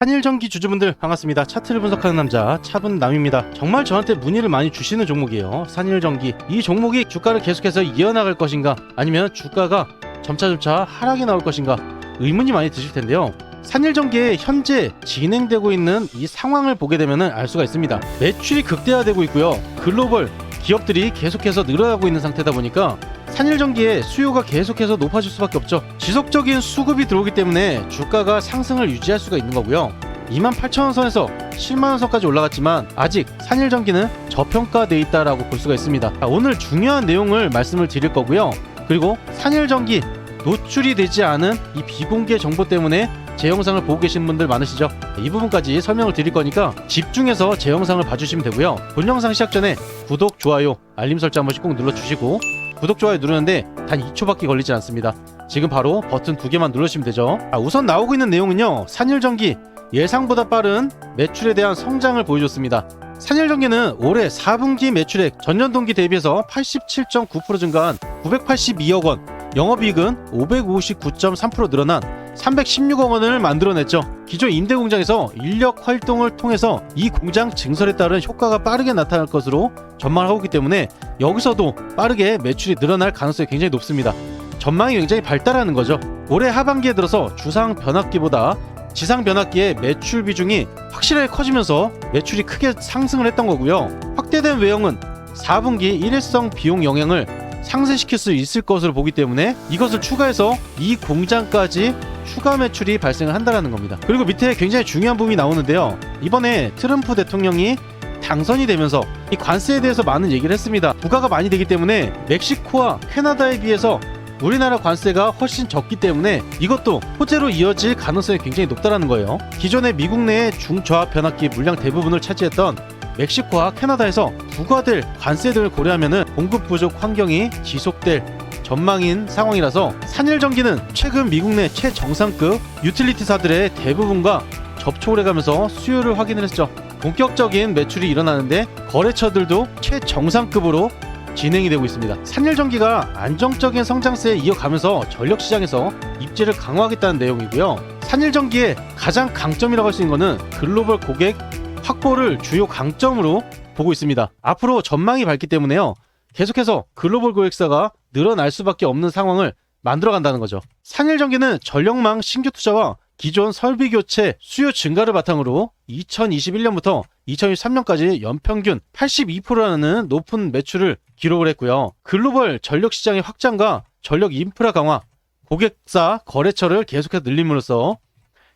한일전기 주주분들 반갑습니다. 차트를 분석하는 남자 차분남입니다. 정말 저한테 문의를 많이 주시는 종목이에요. 한일전기. 이 종목이 주가를 계속해서 이어나갈 것인가, 아니면 주가가 점차점차 하락이 나올 것인가 의문이 많이 드실 텐데요. 한일전기에 현재 진행되고 있는 이 상황을 보게 되면 알 수가 있습니다. 매출이 극대화되고 있고요. 글로벌 기업들이 계속해서 늘어나고 있는 상태다 보니까 한일전기의 수요가 계속해서 높아질 수밖에 없죠. 지속적인 수급이 들어오기 때문에 주가가 상승을 유지할 수가 있는 거고요. 28,000원 선에서 7만원 선까지 올라갔지만 아직 한일전기는 저평가돼 있다라고 볼 수가 있습니다. 오늘 중요한 내용을 말씀을 드릴 거고요. 그리고 한일전기 노출이 되지 않은 이 비공개 정보 때문에 제 영상을 보고 계신 분들 많으시죠? 이 부분까지 설명을 드릴 거니까 집중해서 제 영상을 봐주시면 되고요. 본 영상 시작 전에 구독, 좋아요, 알림 설정 한 번씩 꼭 눌러주시고, 구독, 좋아요 누르는데 단 2초밖에 걸리지 않습니다. 지금 바로 버튼 2개만 누르시면 되죠. 우선 나오고 있는 내용은요, 한일전기 예상보다 빠른 매출에 대한 성장을 보여줬습니다. 한일전기는 올해 4분기 매출액 전년 동기 대비해서 87.9% 증가한 982억 원, 영업이익은 559.3% 늘어난 316억 원을 만들어냈죠. 기존 임대 공장에서 인력 활동을 통해서 이 공장 증설에 따른 효과가 빠르게 나타날 것으로 전망하고 있기 때문에 여기서도 빠르게 매출이 늘어날 가능성이 굉장히 높습니다. 전망이 굉장히 발달하는 거죠. 올해 하반기에 들어서 주상 변압기보다 지상 변압기의 매출 비중이 확실하게 커지면서 매출이 크게 상승을 했던 거고요. 확대된 외형은 4분기 일회성 비용 영향을 상쇄시킬 수 있을 것으로 보기 때문에 이것을 추가해서 이 공장까지 추가 매출이 발생을 한다는 겁니다. 그리고 밑에 굉장히 중요한 부분이 나오는데요. 이번에 트럼프 대통령이 당선이 되면서 이 관세에 대해서 많은 얘기를 했습니다. 부과가 많이 되기 때문에 멕시코와 캐나다에 비해서 우리나라 관세가 훨씬 적기 때문에 이것도 호재로 이어질 가능성이 굉장히 높다는 거예요. 기존의 미국 내의 중저압 변압기 물량 대부분을 차지했던 멕시코와 캐나다에서 부과될 관세 등을 고려하면 공급 부족 환경이 지속될 전망인 상황이라서 한일전기는 최근 미국 내 최정상급 유틸리티사들의 대부분과 접촉을 해가면서 수요를 확인을 했죠. 본격적인 매출이 일어나는데 거래처들도 최정상급으로 진행이 되고 있습니다. 한일전기가 안정적인 성장세에 이어가면서 전력시장에서 입지를 강화하겠다는 내용이고요. 한일전기의 가장 강점이라고 할 수 있는 것은 글로벌 고객 확보를 주요 강점으로 보고 있습니다. 앞으로 전망이 밝기 때문에요, 계속해서 글로벌 고객사가 늘어날 수밖에 없는 상황을 만들어간다는 거죠. 한일전기는 전력망 신규 투자와 기존 설비 교체 수요 증가를 바탕으로 2021년부터 2023년까지 연평균 82%라는 높은 매출을 기록을 했고요. 글로벌 전력 시장의 확장과 전력 인프라 강화, 고객사 거래처를 계속해서 늘림으로써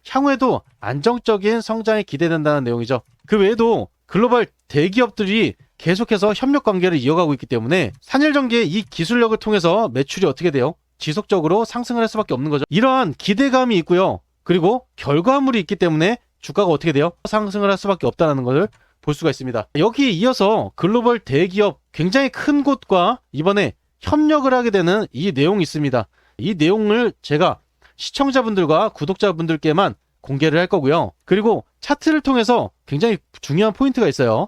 향후에도 안정적인 성장이 기대된다는 내용이죠. 그 외에도 글로벌 대기업들이 계속해서 협력 관계를 이어가고 있기 때문에 한일전기의 이 기술력을 통해서 매출이 어떻게 돼요? 지속적으로 상승을 할 수밖에 없는 거죠. 이러한 기대감이 있고요. 그리고 결과물이 있기 때문에 주가가 어떻게 돼요? 상승을 할 수밖에 없다는 것을 볼 수가 있습니다. 여기에 이어서 글로벌 대기업 굉장히 큰 곳과 이번에 협력을 하게 되는 이 내용이 있습니다. 이 내용을 제가 시청자분들과 구독자분들께만 공개를 할 거고요. 그리고 차트를 통해서 굉장히 중요한 포인트가 있어요.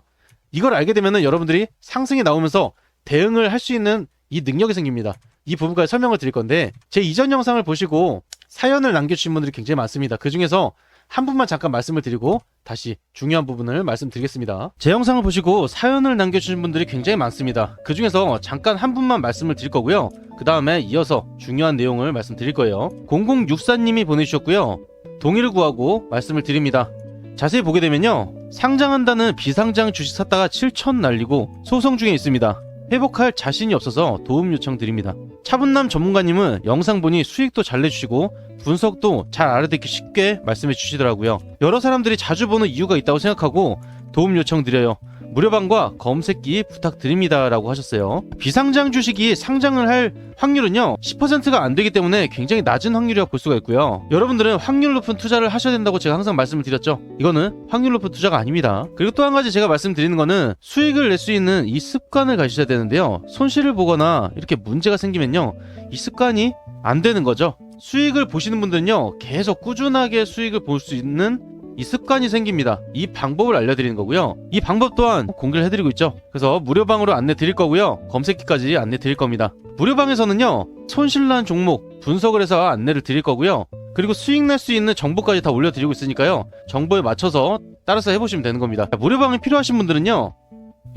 이걸 알게 되면 여러분들이 상승이 나오면서 대응을 할 수 있는 이 능력이 생깁니다. 이 부분까지 설명을 드릴 건데, 제 이전 영상을 보시고 사연을 남겨주신 분들이 굉장히 많습니다. 그 중에서 한 분만 잠깐 말씀을 드리고 다시 중요한 부분을 말씀드리겠습니다. 제 영상을 보시고 사연을 남겨주신 분들이 굉장히 많습니다. 그 중에서 잠깐 한 분만 말씀을 드릴 거고요. 그 다음에 이어서 중요한 내용을 말씀드릴 거예요. 0064님이 보내주셨고요. 동의를 구하고 말씀을 드립니다. 자세히 보게 되면요, 상장한다는 비상장 주식 샀다가 7천 날리고 소송 중에 있습니다. 회복할 자신이 없어서 도움 요청드립니다. 차분남 전문가님은 영상 보니 수익도 잘 내주시고 분석도 잘 알아듣기 쉽게 말씀해 주시더라고요. 여러 사람들이 자주 보는 이유가 있다고 생각하고 도움 요청드려요. 무료방과 검색기 부탁드립니다 라고 하셨어요. 비상장 주식이 상장을 할 확률은요 10%가 안 되기 때문에 굉장히 낮은 확률이라고 볼 수가 있고요. 여러분들은 확률 높은 투자를 하셔야 된다고 제가 항상 말씀을 드렸죠. 이거는 확률 높은 투자가 아닙니다. 그리고 또 한 가지 제가 말씀드리는 거는 수익을 낼 수 있는 이 습관을 가지셔야 되는데요, 손실을 보거나 이렇게 문제가 생기면요 이 습관이 안 되는 거죠. 수익을 보시는 분들은요 계속 꾸준하게 수익을 볼 수 있는 이 습관이 생깁니다. 이 방법을 알려드리는 거고요. 이 방법 또한 공개를 해드리고 있죠. 그래서 무료방으로 안내 드릴 거고요. 검색기까지 안내 드릴 겁니다. 무료방에서는요 손실난 종목 분석을 해서 안내를 드릴 거고요. 그리고 수익 낼 수 있는 정보까지 다 올려드리고 있으니까요. 정보에 맞춰서 따라서 해보시면 되는 겁니다. 무료방이 필요하신 분들은요,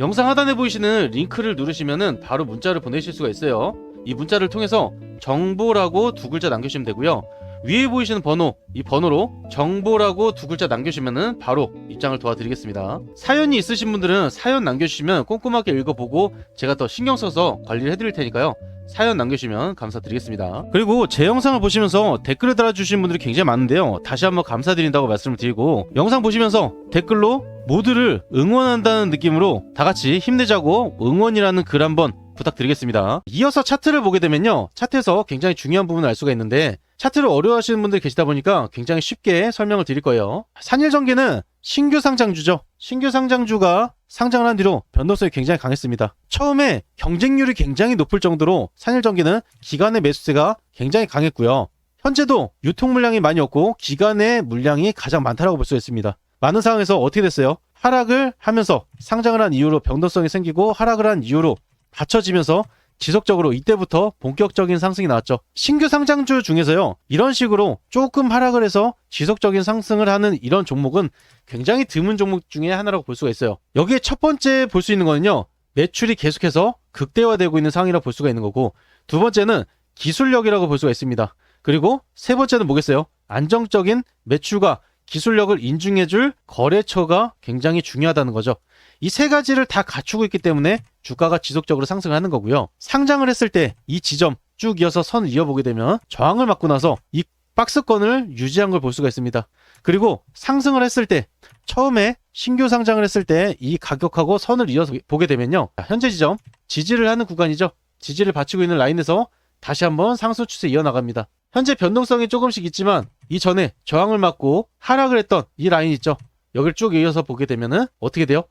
영상 하단에 보이시는 링크를 누르시면은 바로 문자를 보내실 수가 있어요. 이 문자를 통해서 정보라고 두 글자 남겨주시면 되고요. 위에 보이시는 번호, 이 번호로 정보라고 두 글자 남겨주시면은 바로 입장을 도와드리겠습니다. 사연이 있으신 분들은 사연 남겨주시면 꼼꼼하게 읽어보고 제가 더 신경 써서 관리를 해드릴 테니까요. 사연 남겨주시면 감사드리겠습니다. 그리고 제 영상을 보시면서 댓글을 달아주신 분들이 굉장히 많은데요. 다시 한번 감사드린다고 말씀을 드리고, 영상 보시면서 댓글로 모두를 응원한다는 느낌으로 다 같이 힘내자고 응원이라는 글 한번 부탁드리겠습니다. 이어서 차트를 보게 되면요, 차트에서 굉장히 중요한 부분을 알 수가 있는데, 차트를 어려워하시는 분들이 계시다 보니까 굉장히 쉽게 설명을 드릴 거예요. 산일전기는 신규 상장주죠. 신규 상장주가 상장을 한 뒤로 변동성이 굉장히 강했습니다. 처음에 경쟁률이 굉장히 높을 정도로 산일전기는 기관의 매수세가 굉장히 강했고요. 현재도 유통 물량이 많이 없고 기관의 물량이 가장 많다라고 볼 수 있습니다. 많은 상황에서 어떻게 됐어요? 하락을 하면서 상장을 한 이후로 변동성이 생기고, 하락을 한 이후로 받쳐지면서 지속적으로 이때부터 본격적인 상승이 나왔죠. 신규 상장주 중에서요, 이런 식으로 조금 하락을 해서 지속적인 상승을 하는 이런 종목은 굉장히 드문 종목 중에 하나라고 볼 수가 있어요. 여기에 첫 번째 볼 수 있는 거는요, 매출이 계속해서 극대화되고 있는 상황이라고 볼 수가 있는 거고, 두 번째는 기술력이라고 볼 수가 있습니다. 그리고 세 번째는 뭐겠어요? 안정적인 매출과 기술력을 인증해줄 거래처가 굉장히 중요하다는 거죠. 이 세 가지를 다 갖추고 있기 때문에 주가가 지속적으로 상승을 하는 거고요. 상장을 했을 때 이 지점 쭉 이어서 선을 이어보게 되면 저항을 맞고 나서 이 박스권을 유지한 걸 볼 수가 있습니다. 그리고 상승을 했을 때, 처음에 신규 상장을 했을 때 이 가격하고 선을 이어서 보게 되면요, 현재 지점 지지를 하는 구간이죠. 지지를 받치고 있는 라인에서 다시 한번 상승 추세 이어나갑니다. 현재 변동성이 조금씩 있지만 이전에 저항을 맞고 하락을 했던 이 라인 있죠. 여기를 쭉 이어서 보게 되면은 어떻게 돼요?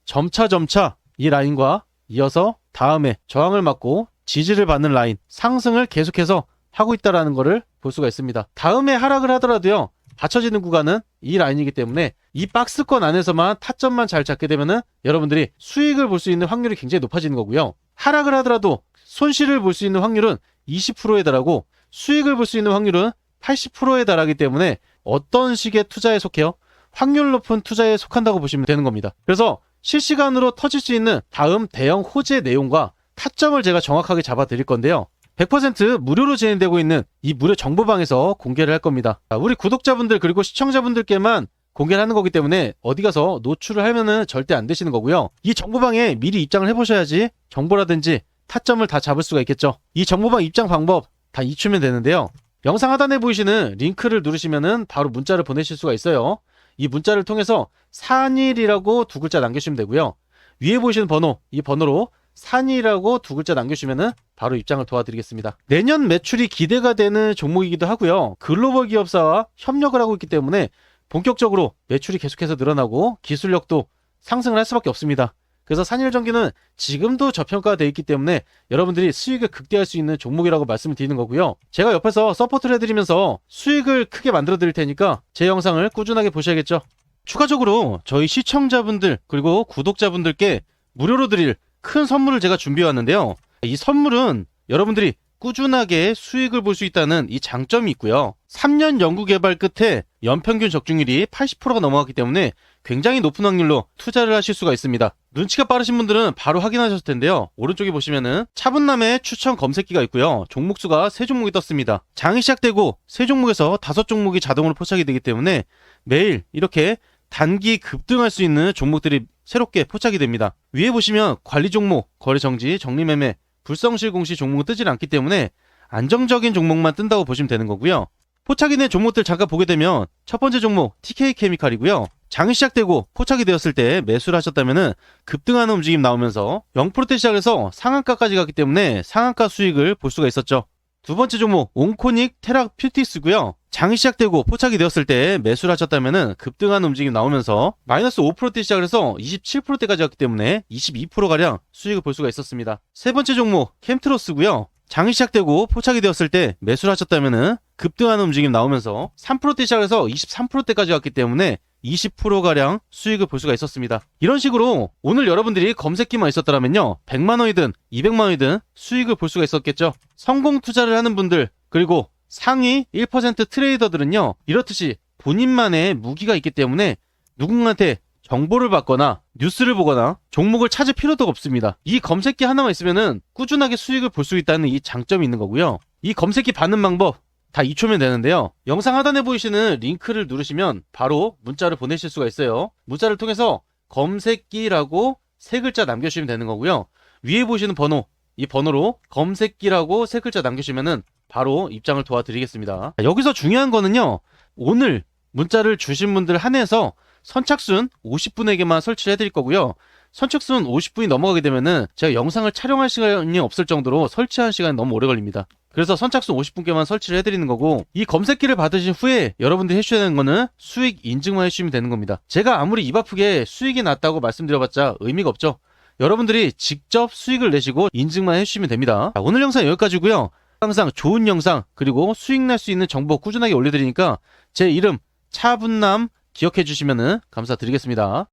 점차 이 라인과 이어서 다음에 저항을 맞고 지지를 받는 라인, 상승을 계속해서 하고 있다라는 것을 볼 수가 있습니다. 다음에 하락을 하더라도요, 받쳐지는 구간은 이 라인이기 때문에 이 박스권 안에서만 타점만 잘 잡게 되면은 여러분들이 수익을 볼 수 있는 확률이 굉장히 높아지는 거고요. 하락을 하더라도 손실을 볼 수 있는 확률은 20%에 달하고 수익을 볼 수 있는 확률은 80%에 달하기 때문에 어떤 식의 투자에 속해요? 확률 높은 투자에 속한다고 보시면 되는 겁니다. 그래서 실시간으로 터질 수 있는 다음 대형 호재 내용과 타점을 제가 정확하게 잡아 드릴 건데요, 100% 무료로 진행되고 있는 이 무료 정보방에서 공개를 할 겁니다. 우리 구독자분들 그리고 시청자분들께만 공개를 하는 거기 때문에 어디 가서 노출을 하면은 절대 안 되시는 거고요. 이 정보방에 미리 입장을 해보셔야지 정보라든지 타점을 다 잡을 수가 있겠죠. 이 정보방 입장 방법 다 잊추면 되는데요, 영상 하단에 보이시는 링크를 누르시면은 바로 문자를 보내실 수가 있어요. 이 문자를 통해서 산일이라고 두 글자 남겨주시면 되고요. 위에 보이시는 번호, 이 번호로 산일이라고 두 글자 남겨주시면은 바로 입장을 도와드리겠습니다. 내년 매출이 기대가 되는 종목이기도 하고요. 글로벌 기업사와 협력을 하고 있기 때문에 본격적으로 매출이 계속해서 늘어나고 기술력도 상승을 할 수밖에 없습니다. 그래서 산일전기는 지금도 저평가되어 있기 때문에 여러분들이 수익을 극대화할 수 있는 종목이라고 말씀을 드리는 거고요. 제가 옆에서 서포트를 해드리면서 수익을 크게 만들어 드릴 테니까 제 영상을 꾸준하게 보셔야겠죠. 추가적으로 저희 시청자분들 그리고 구독자분들께 무료로 드릴 큰 선물을 제가 준비해 왔는데요, 이 선물은 여러분들이 꾸준하게 수익을 볼 수 있다는 이 장점이 있고요, 3년 연구개발 끝에 연평균 적중률이 80%가 넘어갔기 때문에 굉장히 높은 확률로 투자를 하실 수가 있습니다. 눈치가 빠르신 분들은 바로 확인하셨을 텐데요, 오른쪽에 보시면은 차분남의 추천 검색기가 있고요, 종목수가 3종목이 떴습니다. 장이 시작되고 3종목에서 5종목이 자동으로 포착이 되기 때문에 매일 이렇게 단기 급등할 수 있는 종목들이 새롭게 포착이 됩니다. 위에 보시면 관리 종목, 거래 정지, 정리매매, 불성실 공시 종목은 뜨질 않기 때문에 안정적인 종목만 뜬다고 보시면 되는 거고요. 포착이 된 종목들 잠깐 보게 되면 첫 번째 종목 TK케미칼이고요. 장이 시작되고 포착이 되었을 때 매수를 하셨다면 급등하는 움직임 나오면서 0%대 시작해서 상한가까지 갔기 때문에 상한가 수익을 볼 수가 있었죠. 두 번째 종목 온코닉 테라퓨티스고요. 장이 시작되고 포착이 되었을 때 매수를 하셨다면 급등하는 움직임 나오면서 마이너스 5%대 시작을 해서 27%대까지 갔기 때문에 22%가량 수익을 볼 수가 있었습니다. 세 번째 종목 캠트로스고요. 장이 시작되고 포착이 되었을 때 매수를 하셨다면 급등하는 움직임 나오면서 3%대 시작해서 23%대까지 갔기 때문에 20%가량 수익을 볼 수가 있었습니다. 이런 식으로 오늘 여러분들이 검색기만 있었더라면요, 100만원이든 200만원이든 수익을 볼 수가 있었겠죠. 성공 투자를 하는 분들, 그리고 상위 1% 트레이더들은요, 이렇듯이 본인만의 무기가 있기 때문에 누군가한테 정보를 받거나 뉴스를 보거나 종목을 찾을 필요도 없습니다. 이 검색기 하나만 있으면은 꾸준하게 수익을 볼 수 있다는 이 장점이 있는 거고요. 이 검색기 받는 방법 다 2초면 되는데요. 영상 하단에 보이시는 링크를 누르시면 바로 문자를 보내실 수가 있어요. 문자를 통해서 검색기라고 3글자 남겨주시면 되는 거고요. 위에 보시는 번호, 이 번호로 검색기라고 3글자 남겨주시면은 바로 입장을 도와드리겠습니다. 여기서 중요한 거는요, 오늘 문자를 주신 분들 한해서 선착순 50분에게만 설치를 해드릴 거고요. 선착순 50분이 넘어가게 되면은 제가 영상을 촬영할 시간이 없을 정도로 설치하는 시간이 너무 오래 걸립니다. 그래서 선착순 50분께만 설치를 해드리는 거고, 이 검색기를 받으신 후에 여러분들이 해주셔야 되는 거는 수익 인증만 해주시면 되는 겁니다. 제가 아무리 입 아프게 수익이 났다고 말씀드려봤자 의미가 없죠. 여러분들이 직접 수익을 내시고 인증만 해주시면 됩니다. 자, 오늘 영상 여기까지고요. 항상 좋은 영상 그리고 수익 날 수 있는 정보 꾸준하게 올려드리니까 제 이름 차분남 기억해 주시면 감사드리겠습니다.